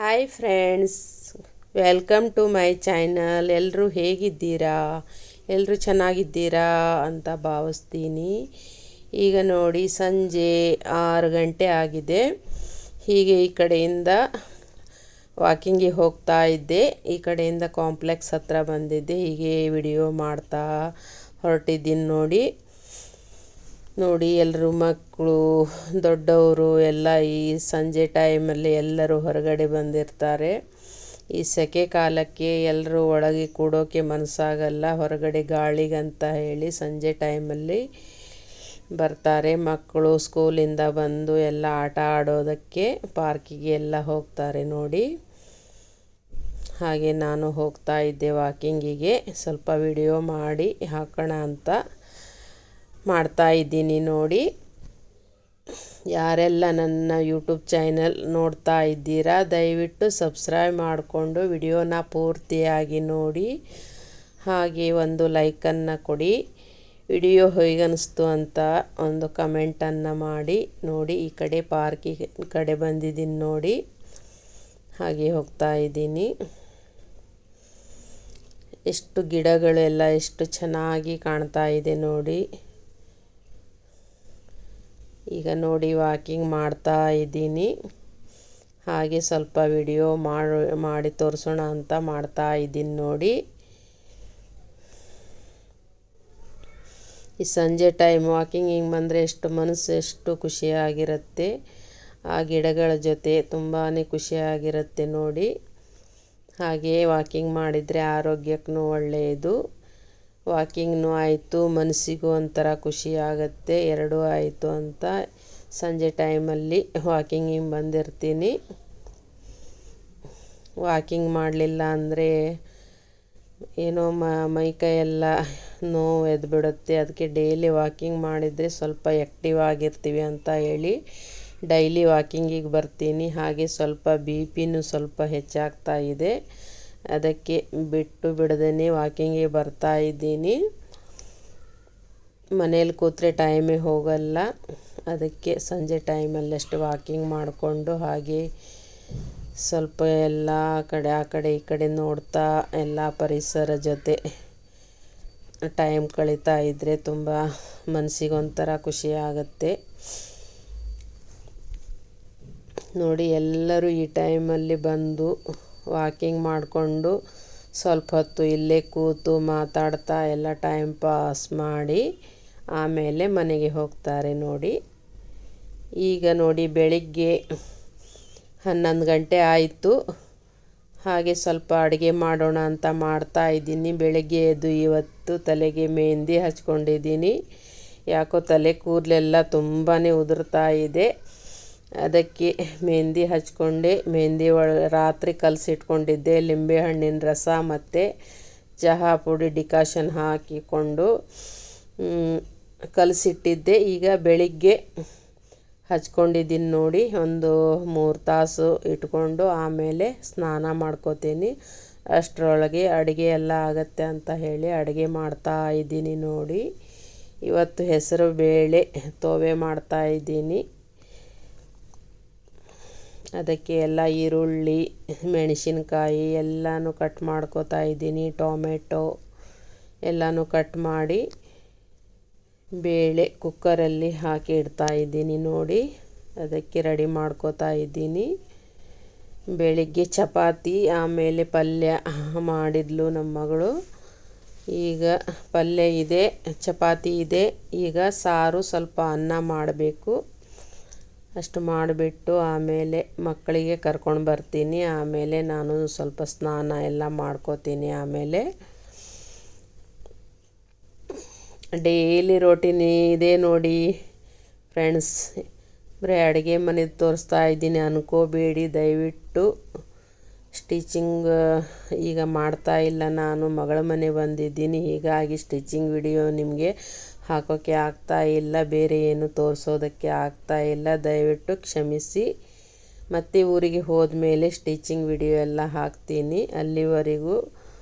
Hi friends, welcome to my channel. ಎಲ್ಲರೂ ಹೇಗಿದ್ದೀರಾ? ಎಲ್ಲರೂ ಚೆನ್ನಾಗಿದ್ದೀರಾ ಅಂತ ಭಾವಿಸ್ತೀನಿ. ಈಗ ನೋಡಿ, ಸಂಜೆ 6 ಗಂಟೆ ಆಗಿದೆ. ಹೀಗೆ ಈ ಕಡೆಯಿಂದ ವಾಕಿಂಗಿಗೆ ಹೋಗ್ತಾ ಇದ್ದೆ. ಈ ಕಡೆಯಿಂದ ಕಾಂಪ್ಲೆಕ್ಸ್ ಹತ್ರ ಬಂದಿದ್ದೆ. ಹೀಗೆ ವಿಡಿಯೋ ಮಾಡ್ತಾ ಹೊರಟಿದ್ದೀನಿ. ನೋಡಿ ಎಲ್ಲರೂ, ಮಕ್ಕಳು, ದೊಡ್ಡವರು ಎಲ್ಲ ಈ ಸಂಜೆ ಟೈಮಲ್ಲಿ ಎಲ್ಲರೂ ಹೊರಗಡೆ ಬಂದಿರ್ತಾರೆ. ಈ ಸೆಕೆ ಕಾಲಕ್ಕೆ ಎಲ್ಲರೂ ಒಳಗೆ ಕೂಡೋಕ್ಕೆ ಮನಸ್ಸಾಗಲ್ಲ. ಹೊರಗಡೆ ಗಾಳಿಗಂತ ಹೇಳಿ ಸಂಜೆ ಟೈಮಲ್ಲಿ ಬರ್ತಾರೆ. ಮಕ್ಕಳು ಸ್ಕೂಲಿಂದ ಬಂದು ಎಲ್ಲ ಆಟ ಆಡೋದಕ್ಕೆ ಪಾರ್ಕಿಗೆ ಎಲ್ಲ ಹೋಗ್ತಾರೆ ನೋಡಿ. ಹಾಗೆ ನಾನು ಹೋಗ್ತಾ ಇದ್ದೆ ವಾಕಿಂಗಿಗೆ. ಸ್ವಲ್ಪ ವಿಡಿಯೋ ಮಾಡಿ ಹಾಕೋಣ ಅಂತ ಮಾಡ್ತಾ ಇದ್ದೀನಿ ನೋಡಿ. ಯಾರೆಲ್ಲ ನನ್ನ ಯೂಟ್ಯೂಬ್ ಚಾನಲ್ ನೋಡ್ತಾ ಇದ್ದೀರಾ, ದಯವಿಟ್ಟು ಸಬ್ಸ್ಕ್ರೈಬ್ ಮಾಡಿಕೊಂಡು ವಿಡಿಯೋನ ಪೂರ್ತಿಯಾಗಿ ನೋಡಿ. ಹಾಗೆ ಒಂದು ಲೈಕನ್ನು ಕೊಡಿ. ವಿಡಿಯೋ ಹೇಗನ್ನಿಸ್ತು ಅಂತ ಒಂದು ಕಮೆಂಟನ್ನು ಮಾಡಿ. ನೋಡಿ, ಈ ಕಡೆ ಪಾರ್ಕಿಗೆ ಕಡೆ ಬಂದಿದ್ದೀನಿ ನೋಡಿ. ಹಾಗೆ ಹೋಗ್ತಾ ಇದ್ದೀನಿ. ಎಷ್ಟು ಗಿಡಗಳೆಲ್ಲ ಎಷ್ಟು ಚೆನ್ನಾಗಿ ಕಾಣ್ತಾ ಇದೆ ನೋಡಿ. ಈಗ ನೋಡಿ, ವಾಕಿಂಗ್ ಮಾಡ್ತಾ ಇದ್ದೀನಿ. ಹಾಗೆ ಸ್ವಲ್ಪ ವಿಡಿಯೋ ಮಾಡಿ ತೋರಿಸೋಣ ಅಂತ ಮಾಡ್ತಾ ಇದ್ದೀನಿ ನೋಡಿ. ಈ ಸಂಜೆ ಟೈಮ್ ವಾಕಿಂಗ್ ಹಿಂಗೆ ಬಂದರೆ ಮನಸ್ಸು ಎಷ್ಟು ಖುಷಿಯಾಗಿರುತ್ತೆ. ಆ ಗಿಡಗಳ ಜೊತೆ ತುಂಬಾ ಖುಷಿಯಾಗಿರುತ್ತೆ ನೋಡಿ. ಹಾಗೆ ವಾಕಿಂಗ್ ಮಾಡಿದರೆ ಆರೋಗ್ಯಕ್ಕೂ ಒಳ್ಳೆಯದು. ವಾಕಿಂಗ್ನೂ ಆಯಿತು, ಮನಸ್ಸಿಗೂ ಒಂಥರ ಖುಷಿ ಆಗುತ್ತೆ. ಎರಡೂ ಆಯಿತು ಅಂತ ಸಂಜೆ ಟೈಮಲ್ಲಿ ವಾಕಿಂಗಿಗೆ ಬಂದಿರ್ತೀನಿ. ವಾಕಿಂಗ್ ಮಾಡಲಿಲ್ಲ ಅಂದರೆ ಏನೋ ಮೈಕೈಯೆಲ್ಲ ನೋವು ಎದ್ಬಿಡುತ್ತೆ. ಅದಕ್ಕೆ ಡೈಲಿ ವಾಕಿಂಗ್ ಮಾಡಿದರೆ ಸ್ವಲ್ಪ ಆ್ಯಕ್ಟಿವ್ ಆಗಿರ್ತೀವಿ ಅಂತ ಹೇಳಿ ಡೈಲಿ ವಾಕಿಂಗಿಗೆ ಬರ್ತೀನಿ. ಹಾಗೆ ಸ್ವಲ್ಪ BP ಸ್ವಲ್ಪ ಹೆಚ್ಚಾಗ್ತಾ ಇದೆ. ಅದಕ್ಕೆ ಬಿಡದೇ ವಾಕಿಂಗಿಗೆ ಬರ್ತಾ ಇದ್ದೀನಿ. ಮನೇಲಿ ಕೂತ್ರೆ ಟೈಮೇ ಹೋಗಲ್ಲ. ಅದಕ್ಕೆ ಸಂಜೆ ಟೈಮಲ್ಲಷ್ಟು ವಾಕಿಂಗ್ ಮಾಡಿಕೊಂಡು ಹಾಗೆ ಸ್ವಲ್ಪ ಎಲ್ಲ ಆ ಕಡೆ ಈ ಕಡೆ ನೋಡ್ತಾ ಎಲ್ಲ ಪರಿಸರ ಜೊತೆ ಟೈಮ್ ಕಳೀತಾ ಇದ್ದರೆ ತುಂಬ ಮನಸ್ಸಿಗೊಂಥರ ಖುಷಿ ಆಗುತ್ತೆ ನೋಡಿ. ಎಲ್ಲರೂ ಈ ಟೈಮಲ್ಲಿ ಬಂದು ವಾಕಿಂಗ್ ಮಾಡಿಕೊಂಡು ಸ್ವಲ್ಪ ಹೊತ್ತು ಇಲ್ಲೇ ಕೂತು ಮಾತಾಡ್ತಾ ಎಲ್ಲ ಟೈಮ್ ಪಾಸ್ ಮಾಡಿ ಆಮೇಲೆ ಮನೆಗೆ ಹೋಗ್ತಾರೆ ನೋಡಿ. ಈಗ ನೋಡಿ, ಬೆಳಿಗ್ಗೆ 11 ಗಂಟೆ ಆಯಿತು. ಹಾಗೆ ಸ್ವಲ್ಪ ಅಡುಗೆ ಮಾಡೋಣ ಅಂತ ಮಾಡ್ತಾ ಇದ್ದೀನಿ. ಬೆಳಗ್ಗೆ ಎದ್ದು ಇವತ್ತು ತಲೆಗೆ ಮೆಹಂದಿ ಹಚ್ಕೊಂಡಿದ್ದೀನಿ. ಯಾಕೋ ತಲೆ ಕೂದಲೆಲ್ಲ ತುಂಬಾ ಉದುರ್ತಾ ಇದೆ. ಅದಕ್ಕೆ ಮೆಹಂದಿ ಹಚ್ಕೊಂಡೆ. ಮೆಹಂದಿ ರಾತ್ರಿ ಕಲಸಿಟ್ಕೊಂಡಿದ್ದೆ. ಲಿಂಬೆಹಣ್ಣಿನ ರಸ ಮತ್ತು ಚಹಾ ಪುಡಿ ಡಿಕಾಷನ್ ಹಾಕಿಕೊಂಡು ಕಲಸಿಟ್ಟಿದ್ದೆ. ಈಗ ಬೆಳಿಗ್ಗೆ ಹಚ್ಕೊಂಡಿದ್ದೀನಿ ನೋಡಿ. ಒಂದು 3 ತಾಸು ಇಟ್ಕೊಂಡು ಆಮೇಲೆ ಸ್ನಾನ ಮಾಡ್ಕೋತೀನಿ. ಅಷ್ಟರೊಳಗೆ ಅಡುಗೆ ಎಲ್ಲ ಆಗುತ್ತೆ ಅಂತ ಹೇಳಿ ಅಡುಗೆ ಮಾಡ್ತಾ ಇದ್ದೀನಿ ನೋಡಿ. ಇವತ್ತು ಹೆಸರು ಬೇಳೆ ತೋವೆ ಮಾಡ್ತಾ ಇದ್ದೀನಿ. ಅದಕ್ಕೆ ಎಲ್ಲ ಈರುಳ್ಳಿ, ಮೆಣಸಿನ್ಕಾಯಿ ಎಲ್ಲನೂ ಕಟ್ ಮಾಡ್ಕೋತಾ ಇದ್ದೀನಿ. ಟೊಮೆಟೊ ಎಲ್ಲನೂ ಕಟ್ ಮಾಡಿ ಬೇಳೆ ಕುಕ್ಕರಲ್ಲಿ ಹಾಕಿ ಇಡ್ತಾ ಇದ್ದೀನಿ ನೋಡಿ. ಅದಕ್ಕೆ ರೆಡಿ ಮಾಡ್ಕೋತಾ ಇದ್ದೀನಿ. ಬೆಳಿಗ್ಗೆ ಚಪಾತಿ ಆಮೇಲೆ ಪಲ್ಯ ಮಾಡಿದ್ಲು ನಮ್ಮ ಮಗಳು. ಈಗ ಪಲ್ಯ ಇದೆ, ಚಪಾತಿ ಇದೆ. ಈಗ ಸಾರು, ಸ್ವಲ್ಪ ಅನ್ನ ಮಾಡಬೇಕು. ಅಷ್ಟು ಮಾಡಿಬಿಟ್ಟು ಆಮೇಲೆ ಮಕ್ಕಳಿಗೆ ಕರ್ಕೊಂಡು ಬರ್ತೀನಿ. ಆಮೇಲೆ ನಾನು ಸ್ವಲ್ಪ ಸ್ನಾನ ಎಲ್ಲ ಮಾಡ್ಕೋತೀನಿ. ಆಮೇಲೆ ಡೈಲಿ ರೋಟೀನ್ ಇದೆ ನೋಡಿ ಫ್ರೆಂಡ್ಸ್. ಬರೀ ಅಡುಗೆ ಮನೆದು ತೋರಿಸ್ತಾ ಇದ್ದೀನಿ ಅನ್ಕೋಬೇಡಿ ದಯವಿಟ್ಟು. ಸ್ಟಿಚಿಂಗ್ ಈಗ ಮಾಡ್ತಾ ಇಲ್ಲ. ನಾನು ಮಗಳ ಮನೆ ಬಂದಿದ್ದೀನಿ. ಹೀಗಾಗಿ ಸ್ಟಿಚಿಂಗ್ ವಿಡಿಯೋ ನಿಮಗೆ ಹಾಕೋಕ್ಕೆ ಆಗ್ತಾ ಇಲ್ಲ. ಬೇರೆ ಏನು ತೋರಿಸೋದಕ್ಕೆ ಆಗ್ತಾ ಇಲ್ಲ. ದಯವಿಟ್ಟು ಕ್ಷಮಿಸಿ. ಮತ್ತು ಊರಿಗೆ ಹೋದ್ಮೇಲೆ ಸ್ಟಿಚಿಂಗ್ ವಿಡಿಯೋ ಎಲ್ಲ ಹಾಕ್ತೀನಿ. ಅಲ್ಲಿವರೆಗೂ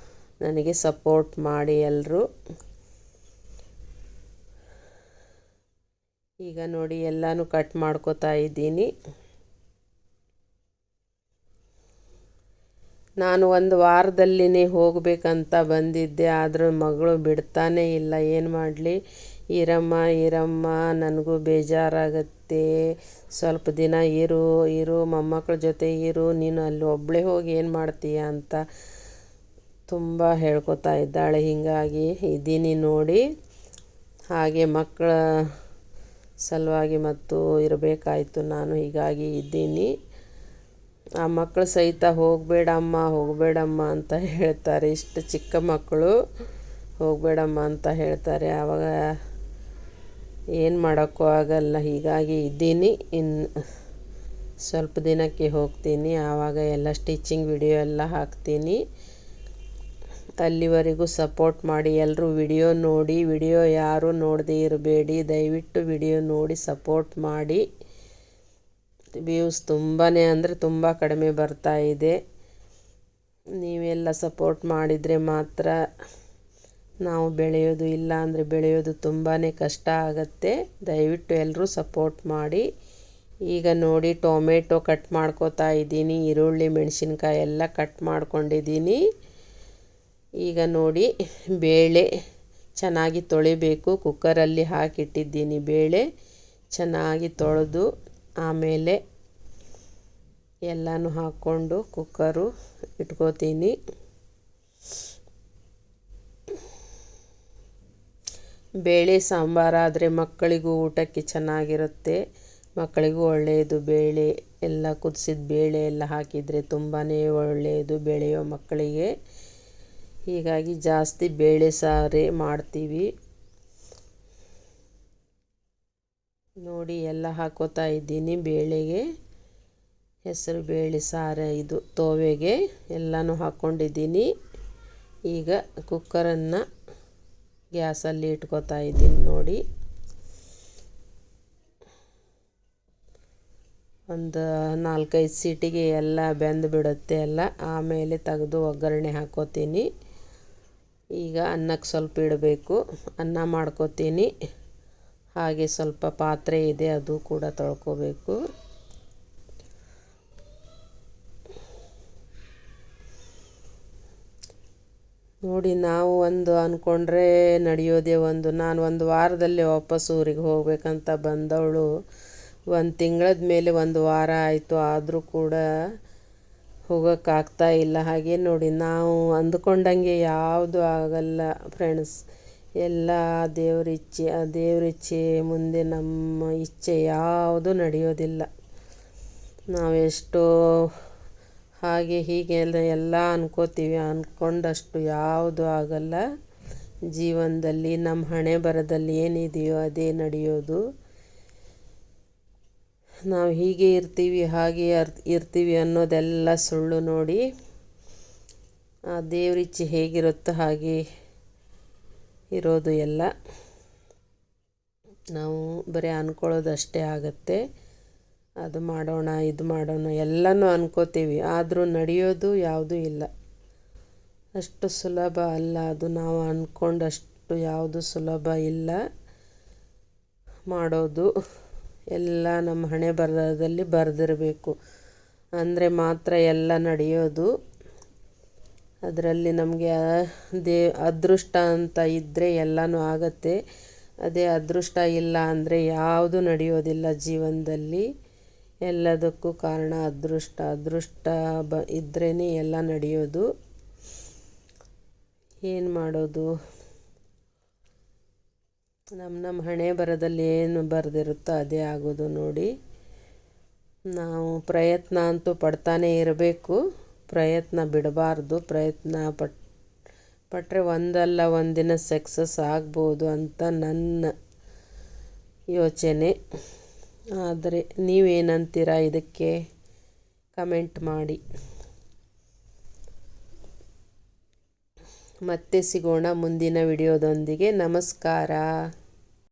ನನಗೆ ಸಪೋರ್ಟ್ ಮಾಡಿ ಎಲ್ಲರೂ. ಈಗ ನೋಡಿ, ಎಲ್ಲನೂ ಕಟ್ ಮಾಡ್ಕೋತಾ ಇದ್ದೀನಿ. ನಾನು ಒಂದು ವಾರದಲ್ಲಿನೇ ಹೋಗಬೇಕಂತ ಬಂದಿದ್ದೆ, ಆದರೂ ಮಗಳು ಬಿಡ್ತಾನೇ ಇಲ್ಲ. ಏನು ಮಾಡಲಿ, ಇರಮ್ಮ ನನಗೂ ಬೇಜಾರಾಗತ್ತೆ, ಸ್ವಲ್ಪ ದಿನ ಇರು ಮೊಮ್ಮಕ್ಕಳ ಜೊತೆ ಇರು, ನೀನು ಅಲ್ಲಿ ಒಬ್ಬಳೇ ಹೋಗಿ ಏನು ಮಾಡ್ತೀಯ ಅಂತ ತುಂಬ ಹೇಳ್ಕೊತಾ ಇದ್ದಾಳೆ. ಹೀಗಾಗಿ ಇದ್ದೀನಿ ನೋಡಿ. ಹಾಗೆ ಮಕ್ಕಳ ಸಲುವಾಗಿ ಮತ್ತು ಇರಬೇಕಾಯಿತು ನಾನು, ಹೀಗಾಗಿ ಇದ್ದೀನಿ. ಆ ಮಕ್ಕಳು ಸಹಿತ ಹೋಗಬೇಡಮ್ಮ ಅಂತ ಹೇಳ್ತಾರೆ. ಇಷ್ಟು ಚಿಕ್ಕ ಮಕ್ಕಳು ಹೋಗಬೇಡಮ್ಮ ಅಂತ ಹೇಳ್ತಾರೆ. ಆವಾಗ ಏನು ಮಾಡೋಕ್ಕೂ ಆಗಲ್ಲ. ಹೀಗಾಗಿ ಇದ್ದೀನಿ. ಇನ್ನು ಸ್ವಲ್ಪ ದಿನಕ್ಕೆ ಹೋಗ್ತೀನಿ, ಆವಾಗ ಎಲ್ಲ ಸ್ಟಿಚಿಂಗ್ ವಿಡಿಯೋ ಎಲ್ಲ ಹಾಕ್ತೀನಿ. ಅಲ್ಲಿವರೆಗೂ ಸಪೋರ್ಟ್ ಮಾಡಿ ಎಲ್ಲರೂ. ವಿಡಿಯೋ ಯಾರೂ ನೋಡದೇ ಇರಬೇಡಿ, ದಯವಿಟ್ಟು ವಿಡಿಯೋ ನೋಡಿ ಸಪೋರ್ಟ್ ಮಾಡಿ. ವ್ಯೂಸ್ ತುಂಬಾ ಅಂದರೆ ತುಂಬ ಕಡಿಮೆ ಬರ್ತಾ ಇದೆ. ನೀವೆಲ್ಲ ಸಪೋರ್ಟ್ ಮಾಡಿದರೆ ಮಾತ್ರ ನಾವು ಬೆಳೆಯೋದು, ಇಲ್ಲ ಅಂದರೆ ಬೆಳೆಯೋದು ತುಂಬಾ ಕಷ್ಟ ಆಗುತ್ತೆ. ದಯವಿಟ್ಟು ಎಲ್ಲರೂ ಸಪೋರ್ಟ್ ಮಾಡಿ. ಈಗ ನೋಡಿ ಟೊಮೆಟೊ ಕಟ್ ಮಾಡ್ಕೋತಾ ಇದ್ದೀನಿ, ಈರುಳ್ಳಿ ಮೆಣಸಿನ್ಕಾಯಿ ಎಲ್ಲ ಕಟ್ ಮಾಡ್ಕೊಂಡಿದ್ದೀನಿ. ಈಗ ನೋಡಿ ಬೇಳೆ ಚೆನ್ನಾಗಿ ತೊಳಿಬೇಕು. ಕುಕ್ಕರಲ್ಲಿ ಹಾಕಿಟ್ಟಿದ್ದೀನಿ ಬೇಳೆ ಚೆನ್ನಾಗಿ ತೊಳೆದು. ಆಮೇಲೆ ಎಲ್ಲನೂ ಹಾಕ್ಕೊಂಡು ಕುಕ್ಕರು ಇಟ್ಕೋತೀನಿ. ಬೇಳೆ ಸಾಂಬಾರಾದರೆ ಮಕ್ಕಳಿಗೂ ಊಟಕ್ಕೆ ಚೆನ್ನಾಗಿರುತ್ತೆ, ಮಕ್ಕಳಿಗೂ ಒಳ್ಳೆಯದು. ಬೇಳೆ ಎಲ್ಲ ಕುದಿಸಿದ ಬೇಳೆ ಎಲ್ಲ ಹಾಕಿದರೆ ತುಂಬಾ ಒಳ್ಳೆಯದು ಬೆಳೆಯೋ ಮಕ್ಕಳಿಗೆ. ಹೀಗಾಗಿ ಜಾಸ್ತಿ ಬೇಳೆ ಸಾರೇ ಮಾಡ್ತೀವಿ. ನೋಡಿ ಎಲ್ಲ ಹಾಕೋತಾ ಇದ್ದೀನಿ ಬೇಳೆಗೆ. ಹೆಸರು ಬೇಳೆ ಸಾರು ಇದು ತೋವೆಗೆ ಎಲ್ಲನೂ ಹಾಕ್ಕೊಂಡಿದ್ದೀನಿ. ಈಗ ಕುಕ್ಕರನ್ನು ಗ್ಯಾಸಲ್ಲಿ ಇಟ್ಕೋತಾ ಇದ್ದೀನಿ ನೋಡಿ. ಒಂದು 4-5 ಸೀಟಿಗೆ ಎಲ್ಲ ಬೆಂದು ಬಿಡುತ್ತೆ ಎಲ್ಲ. ಆಮೇಲೆ ತೆಗೆದು ಒಗ್ಗರಣೆ ಹಾಕ್ಕೋತೀನಿ. ಈಗ ಅನ್ನಕ್ಕೆ ಸ್ವಲ್ಪ ಇಡಬೇಕು, ಅನ್ನ ಮಾಡ್ಕೋತೀನಿ. ಹಾಗೆ ಸ್ವಲ್ಪ ಪಾತ್ರೆ ಇದೆ, ಅದು ಕೂಡ ತೊಳ್ಕೊಬೇಕು. ನೋಡಿ ನಾವು ಒಂದು ಅಂದ್ಕೊಂಡ್ರೆ ನಡೆಯೋದೇ ಒಂದು. ನಾನು ಒಂದು ವಾರದಲ್ಲಿ ವಾಪಸ್ ಊರಿಗೆ ಹೋಗ್ಬೇಕಂತ ಬಂದವಳು 1 ತಿಂಗಳದ ಮೇಲೆ 1 ವಾರ ಆಯಿತು, ಆದರೂ ಕೂಡ ಹೋಗೋಕ್ಕಾಗ್ತಾ ಇಲ್ಲ. ಹಾಗೆ ನೋಡಿ ನಾವು ಅಂದ್ಕೊಂಡಂಗೆ ಯಾವುದು ಆಗಲ್ಲ ಫ್ರೆಂಡ್ಸ್. ಎಲ್ಲ ದೇವ್ರ ಇಚ್ಛೆ ಮುಂದೆ ನಮ್ಮ ಇಚ್ಛೆ ಯಾವುದು ನಡೆಯೋದಿಲ್ಲ. ನಾವೆಷ್ಟೋ ಹಾಗೆ ಹೀಗೆ ಎಲ್ಲ ಅನ್ಕೋತೀವಿ, ಅಂದ್ಕೊಂಡಷ್ಟು ಯಾವುದು ಆಗಲ್ಲ ಜೀವನದಲ್ಲಿ. ನಮ್ಮ ಹಣೆ ಬರದಲ್ಲಿ ಏನಿದೆಯೋ ಅದೇ ನಡೆಯೋದು. ನಾವು ಹೀಗೆ ಇರ್ತೀವಿ ಹಾಗೆ ಇರ್ತೀವಿ ಅನ್ನೋದೆಲ್ಲ ಸುಳ್ಳು ನೋಡಿ. ಆ ದೇವ್ರಿಚ್ಛೆ ಹೇಗಿರುತ್ತೋ ಹಾಗೆ ಇರೋದು ಎಲ್ಲ. ನಾವು ಬರೀ ಅಂದ್ಕೊಳ್ಳೋದಷ್ಟೇ ಆಗುತ್ತೆ. ಅದು ಮಾಡೋಣ ಇದು ಮಾಡೋಣ ಎಲ್ಲನೂ ಅನ್ಕೋತೀವಿ, ಆದರೂ ನಡೆಯೋದು ಯಾವುದೂ ಇಲ್ಲ. ಅಷ್ಟು ಸುಲಭ ಅಲ್ಲ ಅದು. ನಾವು ಅಂದ್ಕೊಂಡಷ್ಟು ಯಾವುದು ಸುಲಭ ಇಲ್ಲ ಮಾಡೋದು. ಎಲ್ಲ ನಮ್ಮ ಹಣೆ ಬರಹದಲ್ಲಿ ಬರೆದಿರಬೇಕು ಅಂದರೆ ಮಾತ್ರ ಎಲ್ಲ ನಡೆಯೋದು. ಅದರಲ್ಲಿ ನಮಗೆ ಅದೃಷ್ಟ ಅಂತ ಇದ್ದರೆ ಎಲ್ಲನೂ ಆಗತ್ತೆ. ಅದೇ ಅದೃಷ್ಟ ಇಲ್ಲ ಅಂದರೆ ಯಾವುದೂ ನಡೆಯೋದಿಲ್ಲ ಜೀವನದಲ್ಲಿ. ಎಲ್ಲದಕ್ಕೂ ಕಾರಣ ಅದೃಷ್ಟ ಇದ್ರೇ ಎಲ್ಲ ನಡೆಯೋದು. ಏನು ಮಾಡೋದು, ನಮ್ಮ ಹಣೆ ಬರದಲ್ಲಿ ಏನು ಬರೆದಿರುತ್ತೋ ಅದೇ ಆಗೋದು ನೋಡಿ. ನಾವು ಪ್ರಯತ್ನ ಅಂತೂ ಪಡ್ತಾನೇ ಇರಬೇಕು, ಪ್ರಯತ್ನ ಬಿಡಬಾರ್ದು. ಪ್ರಯತ್ನ ಪಟ್ಟರೆ ಒಂದಲ್ಲ ಒಂದಿನ ಸಕ್ಸಸ್ ಆಗ್ಬೋದು ಅಂತ ನನ್ನ ಯೋಚನೆ. ಆದರೆ ನೀವೇನಂತೀರ ಇದಕ್ಕೆ ಕಮೆಂಟ್ ಮಾಡಿ. ಮತ್ತೆ ಸಿಗೋಣ ಮುಂದಿನ ವಿಡಿಯೋದೊಂದಿಗೆ. ನಮಸ್ಕಾರ.